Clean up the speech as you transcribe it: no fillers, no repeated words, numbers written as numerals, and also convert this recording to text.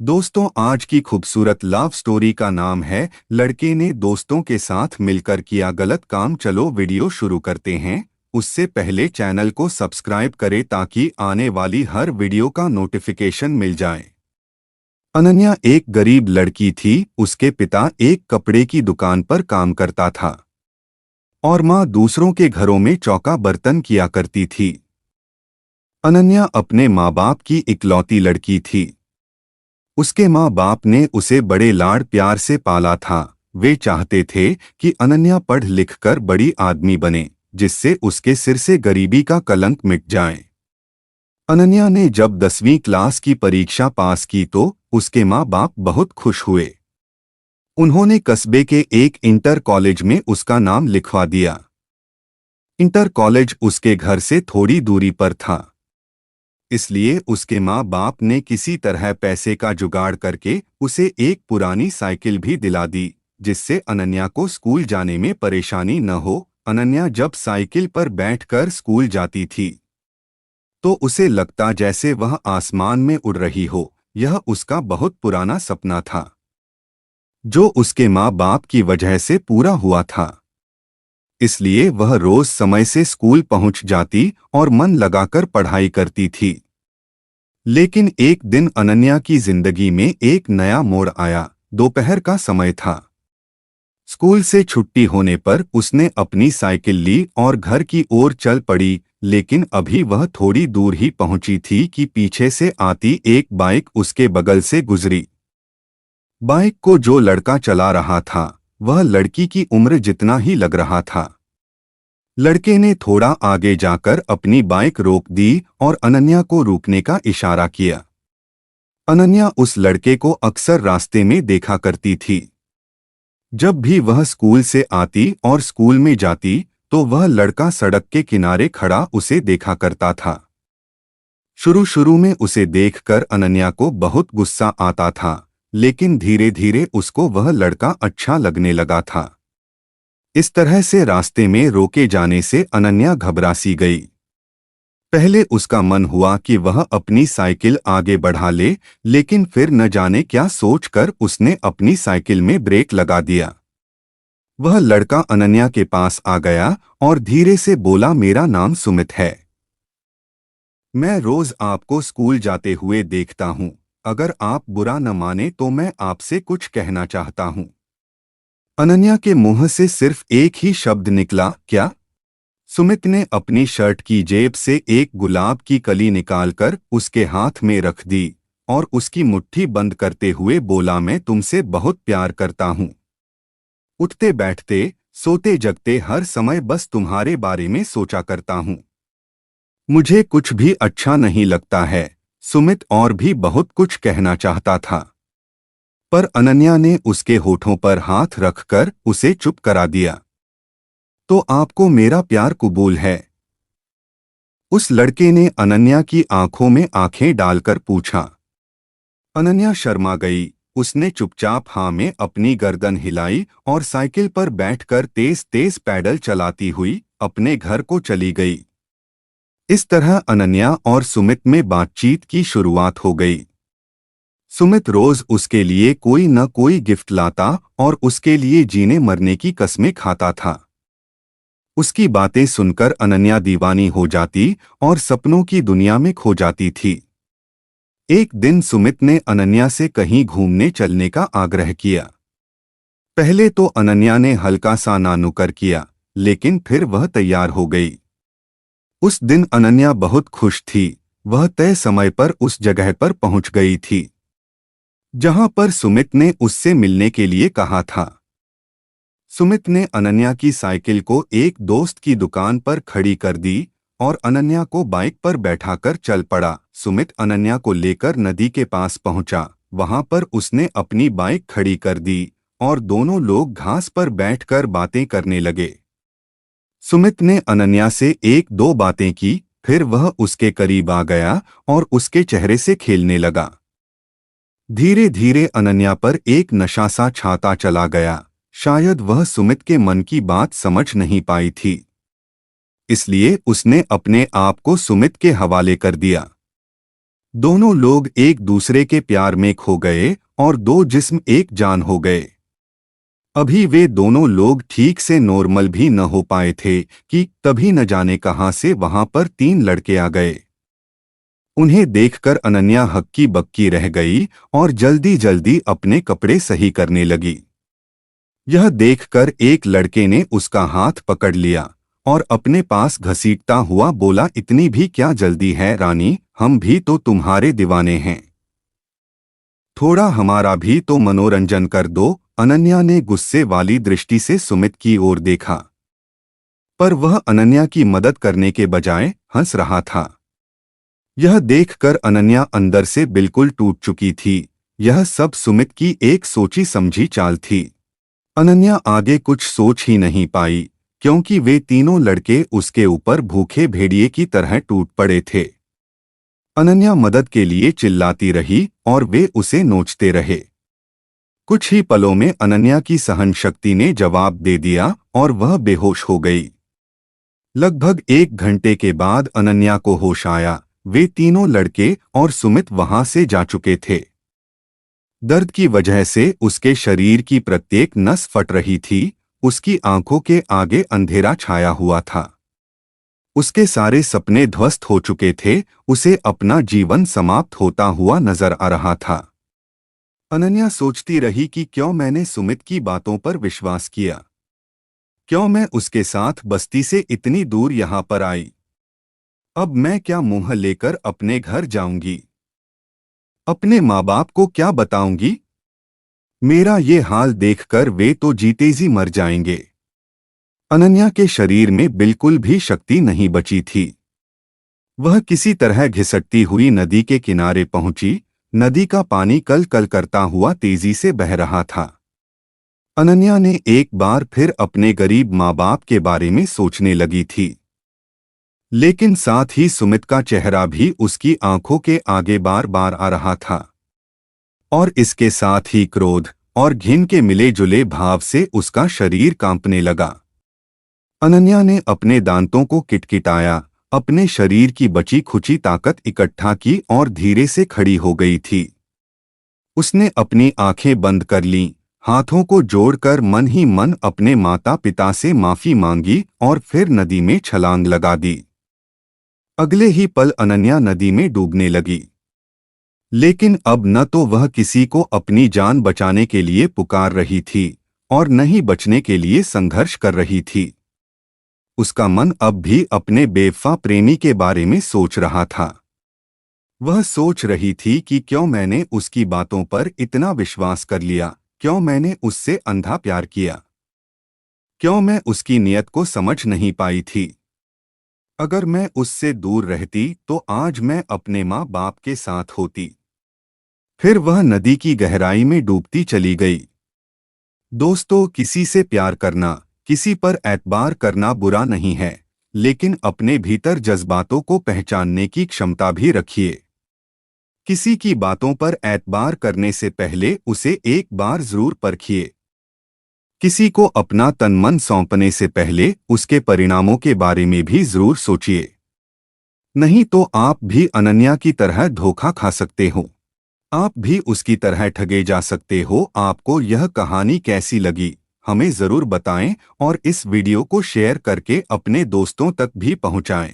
दोस्तों, आज की खूबसूरत लव स्टोरी का नाम है लड़के ने दोस्तों के साथ मिलकर किया गलत काम। चलो वीडियो शुरू करते हैं। उससे पहले चैनल को सब्सक्राइब करें ताकि आने वाली हर वीडियो का नोटिफिकेशन मिल जाए। अनन्या एक गरीब लड़की थी। उसके पिता एक कपड़े की दुकान पर काम करता था और माँ दूसरों के घरों में चौका बर्तन किया करती थी। अनन्या अपने माँ बाप की इकलौती लड़की थी। उसके माँ बाप ने उसे बड़े लाड़ प्यार से पाला था। वे चाहते थे कि अनन्या पढ़ लिख कर बड़ी आदमी बने, जिससे उसके सिर से गरीबी का कलंक मिट जाए। अनन्या ने जब 10वीं क्लास की परीक्षा पास की तो उसके माँ बाप बहुत खुश हुए। उन्होंने कस्बे के एक इंटर कॉलेज में उसका नाम लिखवा दिया। इंटर कॉलेज उसके घर से थोड़ी दूरी पर था, इसलिए उसके माँ बाप ने किसी तरह पैसे का जुगाड़ करके उसे एक पुरानी साइकिल भी दिला दी, जिससे अनन्या को स्कूल जाने में परेशानी न हो। अनन्या जब साइकिल पर बैठकर स्कूल जाती थी तो उसे लगता जैसे वह आसमान में उड़ रही हो। यह उसका बहुत पुराना सपना था, जो उसके माँ बाप की वजह से पूरा हुआ था। इसलिए वह रोज समय से स्कूल पहुंच जाती और मन लगाकर पढ़ाई करती थी। लेकिन एक दिन अनन्या की जिंदगी में एक नया मोड़ आया। दोपहर का समय था। स्कूल से छुट्टी होने पर उसने अपनी साइकिल ली और घर की ओर चल पड़ी। लेकिन अभी वह थोड़ी दूर ही पहुंची थी कि पीछे से आती एक बाइक उसके बगल से गुजरी। बाइक को जो लड़का चला रहा था वह लड़की की उम्र जितना ही लग रहा था। लड़के ने थोड़ा आगे जाकर अपनी बाइक रोक दी और अनन्या को रुकने का इशारा किया। अनन्या उस लड़के को अक्सर रास्ते में देखा करती थी। जब भी वह स्कूल से आती और स्कूल में जाती तो वह लड़का सड़क के किनारे खड़ा उसे देखा करता था। शुरू शुरू में उसे देखकर अनन्या को बहुत गुस्सा आता था, लेकिन धीरे धीरे उसको वह लड़का अच्छा लगने लगा था। इस तरह से रास्ते में रोके जाने से अनन्या घबरा सी गई। पहले उसका मन हुआ कि वह अपनी साइकिल आगे बढ़ा ले, लेकिन फिर न जाने क्या सोचकर उसने अपनी साइकिल में ब्रेक लगा दिया। वह लड़का अनन्या के पास आ गया और धीरे से बोला, मेरा नाम सुमित है। मैं रोज आपको स्कूल जाते हुए देखता हूँ। अगर आप बुरा न माने तो मैं आपसे कुछ कहना चाहता हूँ। अनन्या के मुंह से सिर्फ एक ही शब्द निकला, क्या? सुमित ने अपनी शर्ट की जेब से एक गुलाब की कली निकालकर उसके हाथ में रख दी और उसकी मुट्ठी बंद करते हुए बोला, मैं तुमसे बहुत प्यार करता हूँ। उठते बैठते, सोते जगते हर समय बस तुम्हारे बारे में सोचा करता हूँ। मुझे कुछ भी अच्छा नहीं लगता है। सुमित और भी बहुत कुछ कहना चाहता था, पर अनन्या ने उसके होठों पर हाथ रखकर उसे चुप करा दिया। तो आपको मेरा प्यार कबूल है? उस लड़के ने अनन्या की आंखों में आंखें डालकर पूछा। अनन्या शर्मा गई। उसने चुपचाप हाँ में अपनी गर्दन हिलाई और साइकिल पर बैठकर तेज तेज पैडल चलाती हुई अपने घर को चली गई। इस तरह अनन्या और सुमित में बातचीत की शुरुआत हो गई। सुमित रोज उसके लिए कोई न कोई गिफ्ट लाता और उसके लिए जीने मरने की कस्में खाता था। उसकी बातें सुनकर अनन्या दीवानी हो जाती और सपनों की दुनिया में खो जाती थी। एक दिन सुमित ने अनन्या से कहीं घूमने चलने का आग्रह किया। पहले तो अनन्या ने हल्का सा ना नुकर किया, लेकिन फिर वह तैयार हो गई। उस दिन अनन्या बहुत खुश थी। वह तय समय पर उस जगह पर पहुंच गई थी जहां पर सुमित ने उससे मिलने के लिए कहा था। सुमित ने अनन्या की साइकिल को एक दोस्त की दुकान पर खड़ी कर दी और अनन्या को बाइक पर बैठाकर चल पड़ा। सुमित अनन्या को लेकर नदी के पास पहुंचा। वहां पर उसने अपनी बाइक खड़ी कर दी और दोनों लोग घास पर बैठकर बातें करने लगे। सुमित ने अनन्या से एक दो बातें की, फिर वह उसके करीब आ गया और उसके चेहरे से खेलने लगा। धीरे धीरे अनन्या पर एक नशा सा छाता चला गया। शायद वह सुमित के मन की बात समझ नहीं पाई थी, इसलिए उसने अपने आप को सुमित के हवाले कर दिया। दोनों लोग एक दूसरे के प्यार में खो गए और दो जिस्म एक जान हो गए। अभी वे दोनों लोग ठीक से नॉर्मल भी न हो पाए थे कि तभी न जाने कहां से वहां पर 3 लड़के आ गए। उन्हें देखकर अनन्या हक्की बक्की रह गई और जल्दी जल्दी अपने कपड़े सही करने लगी। यह देखकर एक लड़के ने उसका हाथ पकड़ लिया और अपने पास घसीटता हुआ बोला, इतनी भी क्या जल्दी है रानी, हम भी तो तुम्हारे दीवाने हैं, थोड़ा हमारा भी तो मनोरंजन कर दो। अनन्या ने गुस्से वाली दृष्टि से सुमित की ओर देखा, पर वह अनन्या की मदद करने के बजाय हंस रहा था। यह देखकर अनन्या अंदर से बिल्कुल टूट चुकी थी। यह सब सुमित की एक सोची समझी चाल थी। अनन्या आगे कुछ सोच ही नहीं पाई, क्योंकि वे तीनों लड़के उसके ऊपर भूखे भेड़िए की तरह टूट पड़े थे। अनन्या मदद के लिए चिल्लाती रही और वे उसे नोचते रहे। कुछ ही पलों में अनन्या की सहन शक्ति ने जवाब दे दिया और वह बेहोश हो गई। लगभग 1 घंटे के बाद अनन्या को होश आया। वे तीनों लड़के और सुमित वहां से जा चुके थे। दर्द की वजह से उसके शरीर की प्रत्येक नस फट रही थी। उसकी आंखों के आगे अंधेरा छाया हुआ था। उसके सारे सपने ध्वस्त हो चुके थे। उसे अपना जीवन समाप्त होता हुआ नजर आ रहा था। अनन्या सोचती रही कि क्यों मैंने सुमित की बातों पर विश्वास किया, क्यों मैं उसके साथ बस्ती से इतनी दूर यहाँ पर आई। अब मैं क्या मुंह लेकर अपने घर जाऊंगी, अपने माँ बाप को क्या बताऊंगी। मेरा ये हाल देखकर वे तो जीते जी मर जाएंगे। अनन्या के शरीर में बिल्कुल भी शक्ति नहीं बची थी। वह किसी तरह घिसटती हुई नदी के किनारे पहुंची। नदी का पानी कल कल करता हुआ तेजी से बह रहा था। अनन्या ने एक बार फिर अपने गरीब माँ बाप के बारे में सोचने लगी थी, लेकिन साथ ही सुमित का चेहरा भी उसकी आंखों के आगे बार बार आ रहा था और इसके साथ ही क्रोध और घिन के मिले जुले भाव से उसका शरीर कांपने लगा। अनन्या ने अपने दांतों को किटकिटाया, अपने शरीर की बची खुची ताकत इकट्ठा की और धीरे से खड़ी हो गई थी। उसने अपनी आंखें बंद कर लीं, हाथों को जोड़कर मन ही मन अपने माता पिता से माफी मांगी और फिर नदी में छलांग लगा दी। अगले ही पल अनन्या नदी में डूबने लगी। लेकिन अब न तो वह किसी को अपनी जान बचाने के लिए पुकार रही थी और न ही बचने के लिए संघर्ष कर रही थी। उसका मन अब भी अपने बेवफा प्रेमी के बारे में सोच रहा था। वह सोच रही थी कि क्यों मैंने उसकी बातों पर इतना विश्वास कर लिया, क्यों मैंने उससे अंधा प्यार किया, क्यों मैं उसकी नीयत को समझ नहीं पाई थी। अगर मैं उससे दूर रहती तो आज मैं अपने माँ बाप के साथ होती। फिर वह नदी की गहराई में डूबती चली गई। दोस्तों, किसी से प्यार करना, किसी पर एतबार करना बुरा नहीं है, लेकिन अपने भीतर जज्बातों को पहचानने की क्षमता भी रखिए। किसी की बातों पर एतबार करने से पहले उसे एक बार जरूर परखिए। किसी को अपना तन मन सौंपने से पहले उसके परिणामों के बारे में भी जरूर सोचिए, नहीं तो आप भी अनन्या की तरह धोखा खा सकते हो। आप भी उसकी तरह ठगे जा सकते हो। आपको यह कहानी कैसी लगी हमें जरूर बताएं और इस वीडियो को शेयर करके अपने दोस्तों तक भी पहुंचाएं।